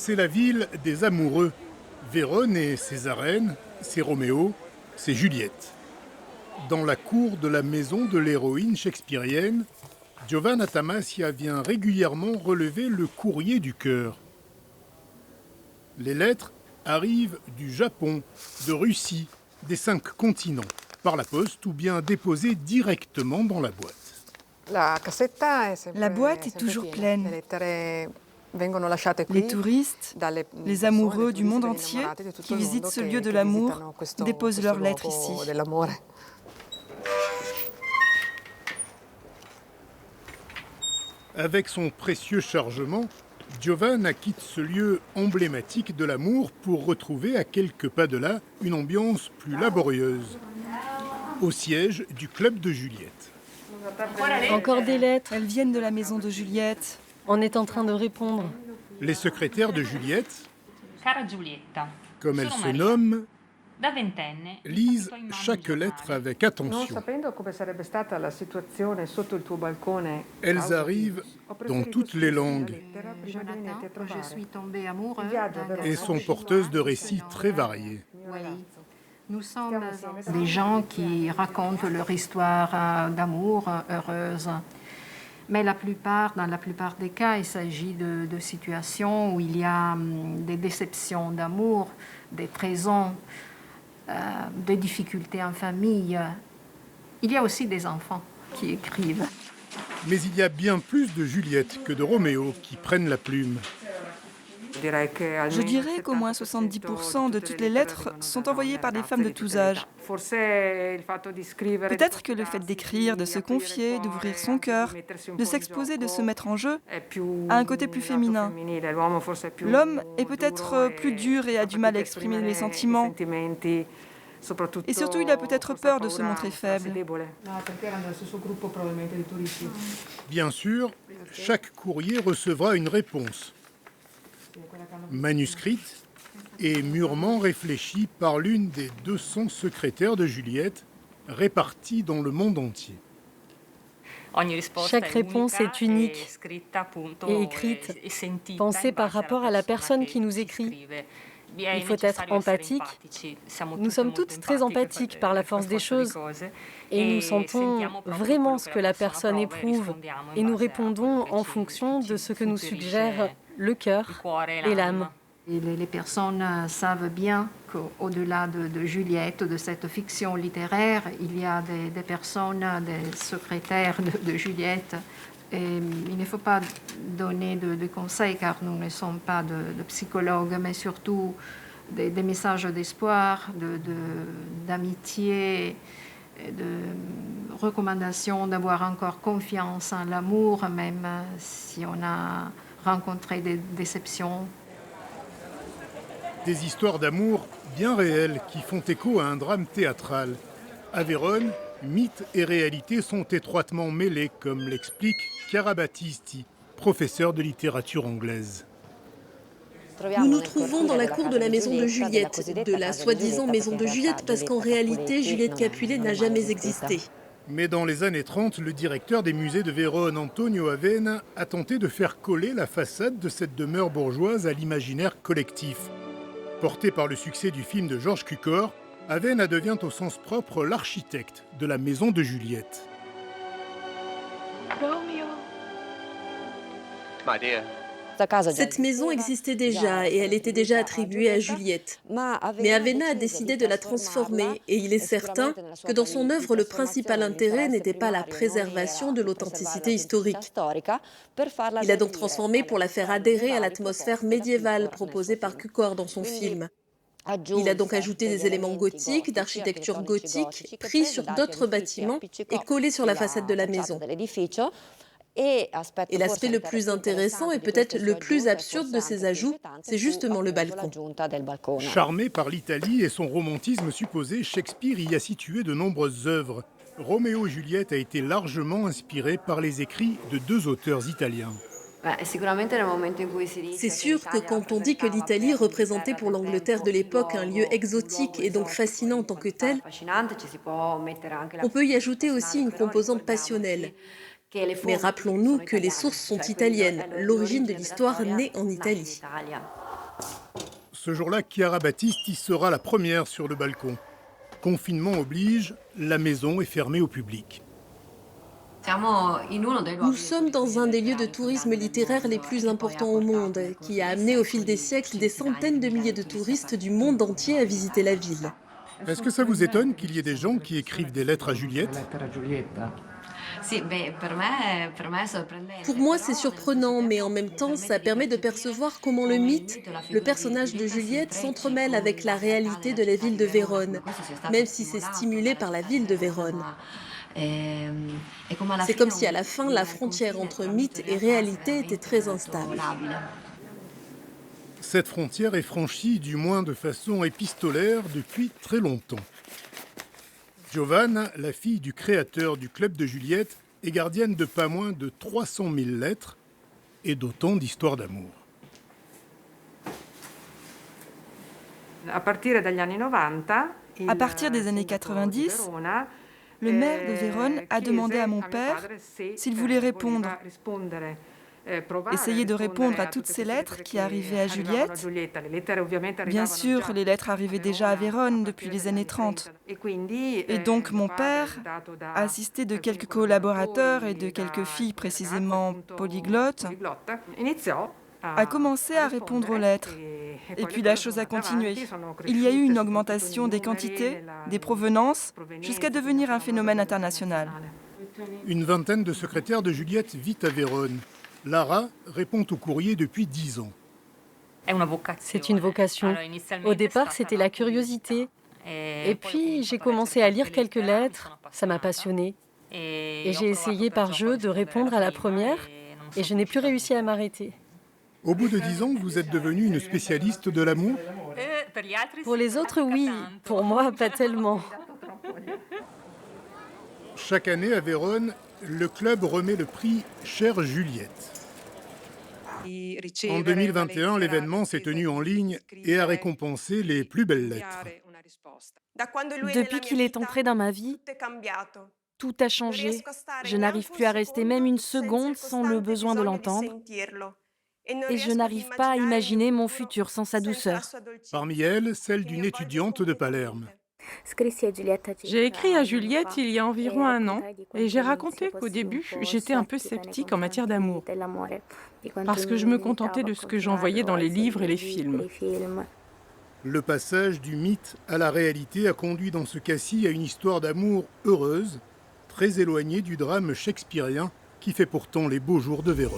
C'est la ville des amoureux. Vérone et Césarène, c'est Roméo, c'est Juliette. Dans la cour de la maison de l'héroïne shakespearienne, Giovanna Tamassia vient régulièrement relever le courrier du cœur. Les lettres arrivent du Japon, de Russie, des 5 continents, par la poste ou bien déposées directement dans la boîte. La boîte est toujours pleine. Les touristes, les amoureux du monde entier qui visitent ce lieu de l'amour déposent leurs lettres ici. Avec son précieux chargement, Giovanna quitte ce lieu emblématique de l'amour pour retrouver à quelques pas de là une ambiance plus laborieuse, au siège du club de Juliette. Encore des lettres. Elles viennent de la maison de Juliette. On est en train de répondre. Les secrétaires de Juliette, Cara Giulietta, comme elle sono se Maria. nomme, Da ventenne, lisent tutto in mano chaque giornale. lettre avec Non attention. sapendo come sarebbe stata la situazione sotto il tuo balcone, Elles arrivent dans toutes les langues Jonathan, je suis tombée amoureuse et sont porteuses de récits très variés. Oui. Nous sommes des gens qui racontent leur histoire d'amour heureuse. Mais dans la plupart des cas, il s'agit de situations où il y a des déceptions d'amour, des trahisons, des difficultés en famille. Il y a aussi des enfants qui écrivent. Mais il y a bien plus de Juliette que de Roméo qui prennent la plume. Je dirais qu'au moins 70% de toutes les lettres sont envoyées par des femmes de tous âges. Peut-être que le fait d'écrire, de se confier, d'ouvrir son cœur, de s'exposer, de se mettre en jeu, a un côté plus féminin. L'homme est peut-être plus dur et a du mal à exprimer les sentiments. Et surtout, il a peut-être peur de se montrer faible. Bien sûr, chaque courrier recevra une réponse, manuscrite et mûrement réfléchie par l'une des 200 secrétaires de Juliette, réparties dans le monde entier. Chaque réponse est unique et écrite, pensée par rapport à la personne qui nous écrit. Il faut être empathique. Nous sommes toutes très empathiques par la force des choses et nous sentons vraiment ce que la personne éprouve et nous répondons en fonction de ce que nous suggère le cœur et l'âme. Et les personnes savent bien qu'au-delà de Juliette, de cette fiction littéraire, il y a des personnes, des secrétaires de Juliette. Et il ne faut pas donner de conseils car nous ne sommes pas de psychologues, mais surtout des messages d'espoir, d'amitié, de recommandations d'avoir encore confiance en l'amour, même si on a rencontré des déceptions. Des histoires d'amour bien réelles qui font écho à un drame théâtral. À Vérone, mythe et réalité sont étroitement mêlés, comme l'explique Chiara Battisti, professeure de littérature anglaise. Nous nous trouvons dans la cour de la maison de Juliette, de la soi-disant maison de Juliette, parce qu'en réalité, Juliette Capulet n'a jamais existé. Mais dans les années 30, le directeur des musées de Vérone, Antonio Avena, a tenté de faire coller la façade de cette demeure bourgeoise à l'imaginaire collectif. Porté par le succès du film de Georges Cukor, Avena devient au sens propre l'architecte de la maison de Juliette. Cette maison existait déjà et elle était déjà attribuée à Juliette. Mais Avena a décidé de la transformer et il est certain que dans son œuvre, le principal intérêt n'était pas la préservation de l'authenticité historique. Il a donc transformé pour la faire adhérer à l'atmosphère médiévale proposée par Cukor dans son film. Il a donc ajouté des éléments gothiques, d'architecture gothique, pris sur d'autres bâtiments et collés sur la façade de la maison. Et l'aspect le plus intéressant et peut-être le plus absurde de ces ajouts, c'est justement le balcon. Charmé par l'Italie et son romantisme supposé, Shakespeare y a situé de nombreuses œuvres. Roméo et Juliette a été largement inspiré par les écrits de 2 auteurs italiens. C'est sûr que quand on dit que l'Italie représentait pour l'Angleterre de l'époque un lieu exotique et donc fascinant en tant que tel, on peut y ajouter aussi une composante passionnelle. Mais rappelons-nous que les sources sont italiennes. L'origine de l'histoire naît en Italie. Ce jour-là, Chiara Battiste y sera la première sur le balcon. Confinement oblige, la maison est fermée au public. Nous sommes dans un des lieux de tourisme littéraire les plus importants au monde, qui a amené au fil des siècles des centaines de milliers de touristes du monde entier à visiter la ville. Est-ce que ça vous étonne qu'il y ait des gens qui écrivent des lettres à Juliette? Pour moi, c'est surprenant, mais en même temps, ça permet de percevoir comment le mythe, le personnage de Juliette, s'entremêle avec la réalité de la ville de Vérone, même si c'est stimulé par la ville de Vérone. C'est comme si à la fin, la frontière entre mythe et réalité était très instable. Cette frontière est franchie, du moins de façon épistolaire, depuis très longtemps. Giovanna, la fille du créateur du Club de Juliette, est gardienne de pas moins de 300 000 lettres et d'autant d'histoires d'amour. À partir des années 90, le maire de Vérone a demandé à mon père s'il voulait répondre. Essayer de répondre à toutes ces lettres qui arrivaient à Juliette. Bien sûr, les lettres arrivaient déjà à Vérone depuis les années 30. Et donc mon père, assisté de quelques collaborateurs et de quelques filles précisément polyglottes, a commencé à répondre aux lettres. Et puis la chose a continué. Il y a eu une augmentation des quantités, des provenances, jusqu'à devenir un phénomène international. Une vingtaine de secrétaires de Juliette vit à Vérone. Lara répond au courrier depuis 10 ans. C'est une vocation. Au départ, c'était la curiosité. Et puis, j'ai commencé à lire quelques lettres. Ça m'a passionnée. Et j'ai essayé par jeu de répondre à la première. Et je n'ai plus réussi à m'arrêter. Au bout de 10 ans, vous êtes devenue une spécialiste de l'amour? Pour les autres, oui. Pour moi, pas tellement. Chaque année à Vérone, le club remet le prix Chère Juliette. En 2021, l'événement s'est tenu en ligne et a récompensé les plus belles lettres. Depuis qu'il est entré dans ma vie, tout a changé. Je n'arrive plus à rester même une seconde sans le besoin de l'entendre. Et je n'arrive pas à imaginer mon futur sans sa douceur. Parmi elles, celle d'une étudiante de Palerme. J'ai écrit à Juliette il y a environ 1 an et j'ai raconté qu'au début, j'étais un peu sceptique en matière d'amour parce que je me contentais de ce que j'en voyais dans les livres et les films. Le passage du mythe à la réalité a conduit dans ce cas-ci à une histoire d'amour heureuse, très éloignée du drame shakespearien qui fait pourtant les beaux jours de Vérone.